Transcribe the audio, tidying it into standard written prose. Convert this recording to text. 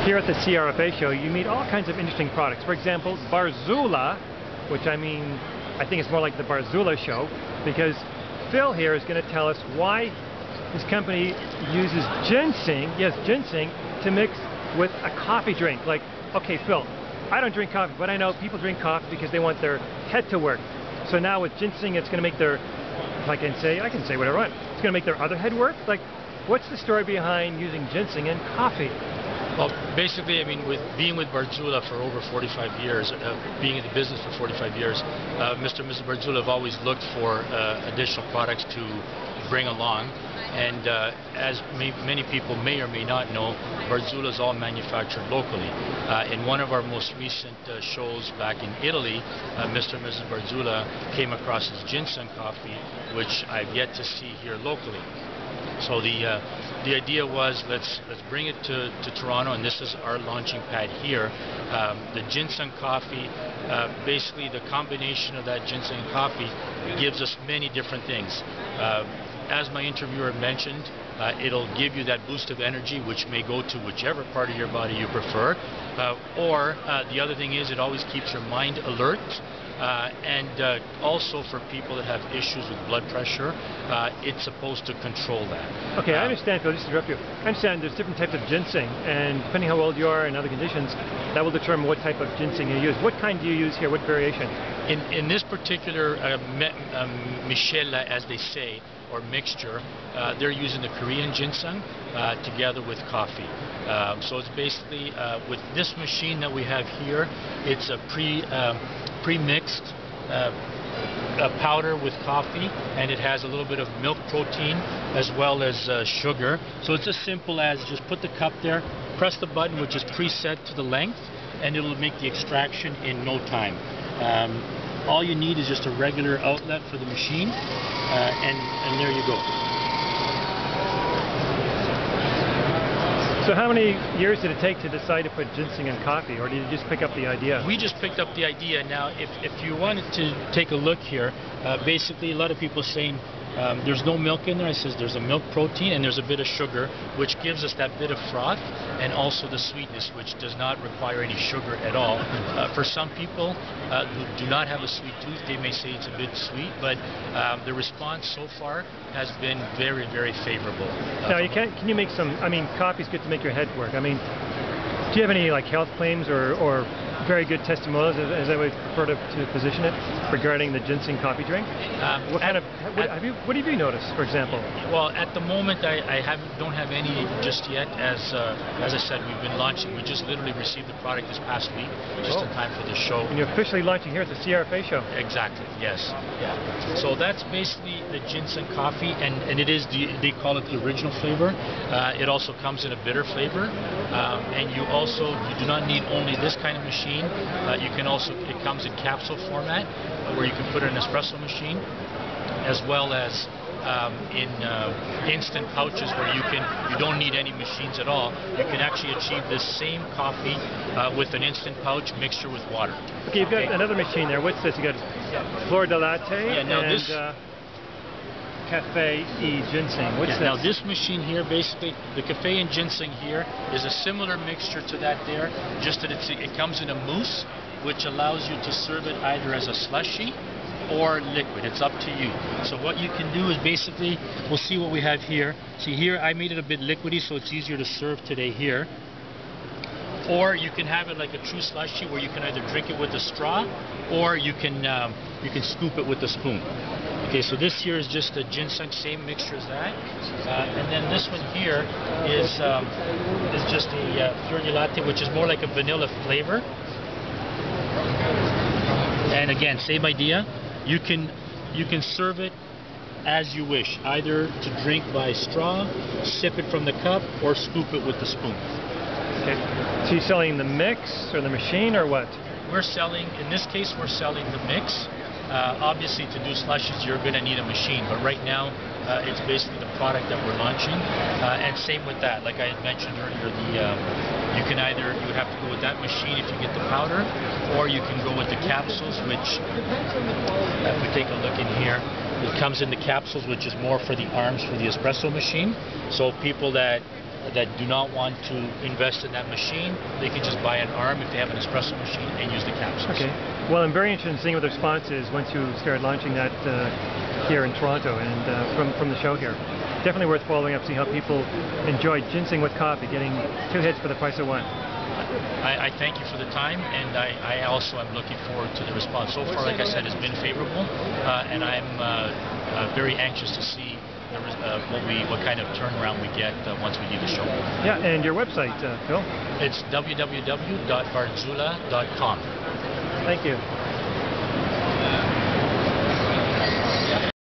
Here at the CRFA Show, you meet all kinds of interesting products. For example, Barzula, which I think it's more like the Barzula Show, because Phil here is going to tell us why his company uses ginseng, yes, ginseng, to mix with a coffee drink. Like, okay, Phil, I don't drink coffee, but I know people drink coffee because they want their head to work. So now with ginseng, it's going to make their, if I can say whatever I want, it's going to make their other head work? Like, what's the story behind using ginseng in coffee? Well, basically, I mean, with being with Barzula for over 45 years, being in the business for 45 years, Mr. and Mrs. Barzula have always looked for additional products to bring along. And as many people may or may not know, Barzula is all manufactured locally. In one of our most recent shows back in Italy, Mr. and Mrs. Barzula came across this ginseng coffee, which I've yet to see here locally. So the idea was let's bring it to Toronto, and this is our launching pad here. The ginseng coffee, basically the combination of that ginseng coffee gives us many different things. As my interviewer mentioned, it'll give you that boost of energy, which may go to whichever part of your body you prefer. Or the other thing is it always keeps your mind alert. And also for people that have issues with blood pressure, it's supposed to control that. Okay, I understand, Phil, just to interrupt you. I understand there's different types of ginseng, and depending how old you are and other conditions, that will determine what type of ginseng you use. What kind do you use here? What variation? In this particular miscela, as they say, or mixture, they're using the Korean ginseng together with coffee. So it's basically, with this machine that we have here, it's a pre-mixed powder with coffee, and it has a little bit of milk protein as well as sugar. So it's as simple as just put the cup there, press the button, which is preset to the length, and it'll make the extraction in no time. All you need is just a regular outlet for the machine, and there you go. So how many years did it take to decide to put ginseng in coffee, or did you just pick up the idea? We just picked up the idea. Now, if you wanted to take a look here, basically a lot of people are saying there's no milk in there. I says there's a milk protein and there's a bit of sugar, which gives us that bit of froth and also the sweetness, which does not require any sugar at all. For some people who do not have a sweet tooth, they may say it's a bit sweet, but the response so far has been very, very favorable. Now, can you make some, I mean, coffee's good to make your head work. I mean, do you have any like health claims or very good testimonials, as I would prefer to position it, regarding the ginseng coffee drink? What have you noticed, for example? Well, at the moment, I don't have any just yet. As I said, we've been launching. We just literally received the product this past week, just in time for the show. And you're officially launching here at the CRFA Show. Exactly. Yes. Yeah. So that's basically the ginseng coffee, and it is they call it the original flavor. It also comes in a bitter flavor, and you do not need only this kind of machine. You can also, it comes in capsule format, where you can put it in an espresso machine, as well as in instant pouches where you don't need any machines at all. You can actually achieve this same coffee with an instant pouch mixture with water. Okay, you've got another machine there. What's this? You got Flor de Latte and Cafe e Ginseng. What's this? Now this machine here, basically, the Cafe and Ginseng here is a similar mixture to that there, just that it comes in a mousse, which allows you to serve it either as a slushy or liquid. It's up to you. So what you can do is basically, we'll see what we have here. See here, I made it a bit liquidy, so it's easier to serve today here. Or you can have it like a true slushy, where you can either drink it with a straw, or you can scoop it with a spoon. Okay, so this here is just a ginseng, same mixture as that, and then this one here is just a Flor de Latte, which is more like a vanilla flavor. And again, same idea. You can serve it as you wish, either to drink by straw, sip it from the cup, or scoop it with the spoon. Okay. So you're selling the mix or the machine or what? We're selling, in this case, we're selling the mix. Obviously, to do slushies, you're going to need a machine, but right now, it's basically the product that we're launching. And same with that, like I had mentioned earlier, you have to go with that machine if you get the powder, or you can go with the capsules, which, if we take a look in here, it comes in the capsules, which is more for the arms for the espresso machine. So people that that do not want to invest in that machine, they can just buy an arm if they have an espresso machine and use the capsules. Okay. Well, I'm very interested in seeing what the response is once you start launching that here in Toronto and from the show here. Definitely worth following up, seeing how people enjoy ginseng with coffee, getting 2 hits for the price of 1. I thank you for the time, and I also am looking forward to the response. So far, like I said, it's been favorable, and I'm very anxious to see what kind of turnaround we get once we do the show. Yeah, and your website, Phil? It's www.barzula.com. Thank you.